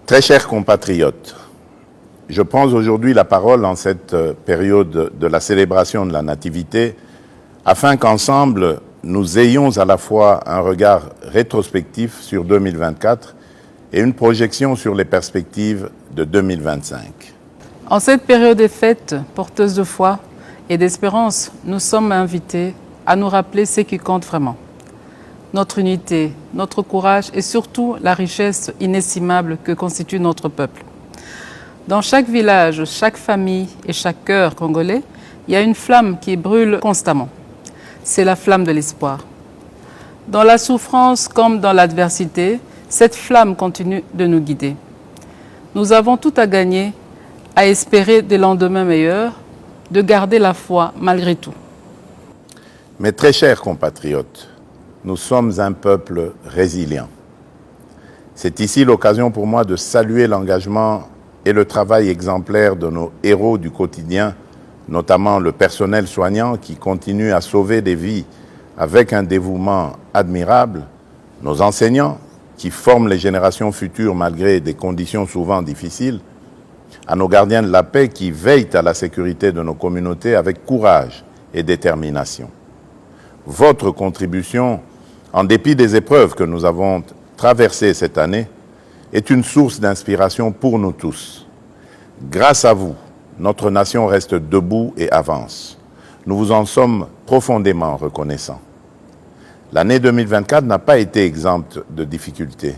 Très chers compatriotes, je prends aujourd'hui la parole en cette période de la célébration de la Nativité afin qu'ensemble, nous ayons à la fois un regard rétrospectif sur 2024 et une projection sur les perspectives de 2025. En cette période des fêtes, porteuse de foi et d'espérance, nous sommes invités à nous rappeler ce qui compte vraiment. Notre unité, notre courage et surtout la richesse inestimable que constitue notre peuple. Dans chaque village, chaque famille et chaque cœur congolais, il y a une flamme qui brûle constamment. C'est la flamme de l'espoir. Dans la souffrance comme dans l'adversité, cette flamme continue de nous guider. Nous avons tout à gagner, à espérer des lendemains meilleurs, de garder la foi malgré tout. Mes très chers compatriotes, nous sommes un peuple résilient. C'est ici l'occasion pour moi de saluer l'engagement et le travail exemplaire de nos héros du quotidien, notamment le personnel soignant qui continue à sauver des vies avec un dévouement admirable, nos enseignants qui forment les générations futures malgré des conditions souvent difficiles, à nos gardiens de la paix qui veillent à la sécurité de nos communautés avec courage et détermination. Votre contribution, en dépit des épreuves que nous avons traversées cette année, est une source d'inspiration pour nous tous. Grâce à vous, notre nation reste debout et avance. Nous vous en sommes profondément reconnaissants. L'année 2024 n'a pas été exempte de difficultés.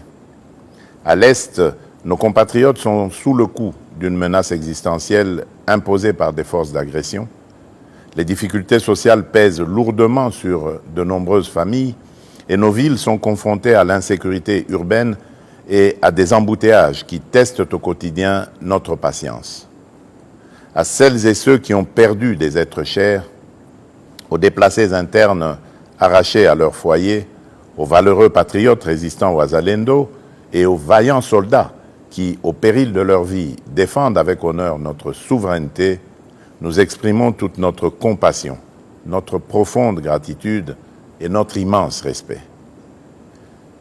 À l'Est, nos compatriotes sont sous le coup d'une menace existentielle imposée par des forces d'agression. Les difficultés sociales pèsent lourdement sur de nombreuses familles et nos villes sont confrontées à l'insécurité urbaine et à des embouteillages qui testent au quotidien notre patience. À celles et ceux qui ont perdu des êtres chers, aux déplacés internes arrachés à leur foyer, aux valeureux patriotes résistant aux Wazalendo et aux vaillants soldats qui, au péril de leur vie, défendent avec honneur notre souveraineté, nous exprimons toute notre compassion, notre profonde gratitude et notre immense respect.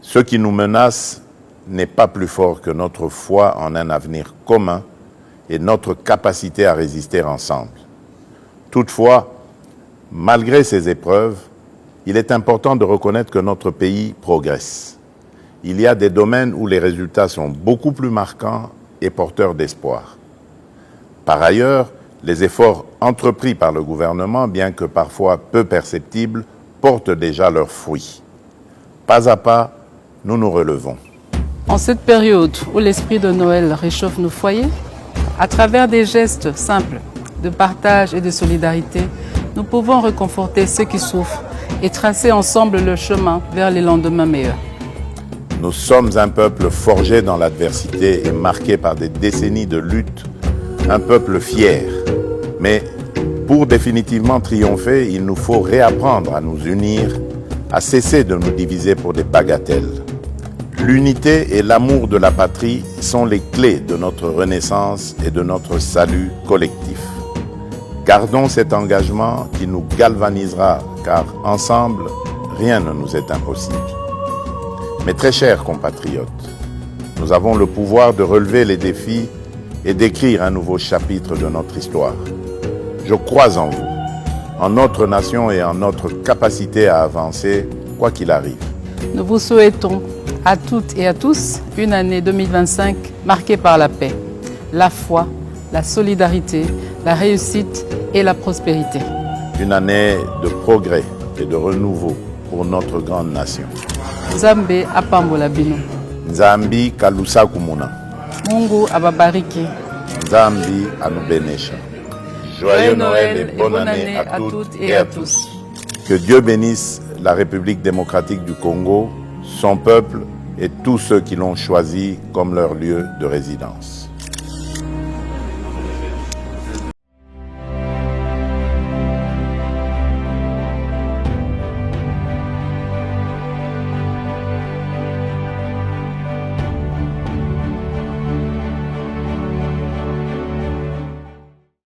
Ce qui nous menace n'est pas plus fort que notre foi en un avenir commun et notre capacité à résister ensemble. Toutefois, malgré ces épreuves, il est important de reconnaître que notre pays progresse. Il y a des domaines où les résultats sont beaucoup plus marquants et porteurs d'espoir. Par ailleurs, les efforts entrepris par le gouvernement, bien que parfois peu perceptibles, portent déjà leurs fruits. Pas à pas, nous nous relevons. En cette période où l'esprit de Noël réchauffe nos foyers, à travers des gestes simples de partage et de solidarité, nous pouvons réconforter ceux qui souffrent et tracer ensemble le chemin vers les lendemains meilleurs. Nous sommes un peuple forgé dans l'adversité et marqué par des décennies de lutte, un peuple fier. Mais pour définitivement triompher, il nous faut réapprendre à nous unir, à cesser de nous diviser pour des bagatelles. L'unité et l'amour de la patrie sont les clés de notre renaissance et de notre salut collectif. Gardons cet engagement qui nous galvanisera, car ensemble, rien ne nous est impossible. Mes très chers compatriotes, nous avons le pouvoir de relever les défis et d'écrire un nouveau chapitre de notre histoire. Je crois en vous, en notre nation et en notre capacité à avancer, quoi qu'il arrive. Nous vous souhaitons à toutes et à tous une année 2025 marquée par la paix, la foi, la solidarité, la réussite et la prospérité. Une année de progrès et de renouveau pour notre grande nation. Nzambe apambola bino. Nzambi kalusa kumuna. Mungu ababariki. Nzambi anubenesha. Joyeux Noël et bonne année à toutes et à tous. Que Dieu bénisse la République démocratique du Congo, son peuple et tous ceux qui l'ont choisi comme leur lieu de résidence.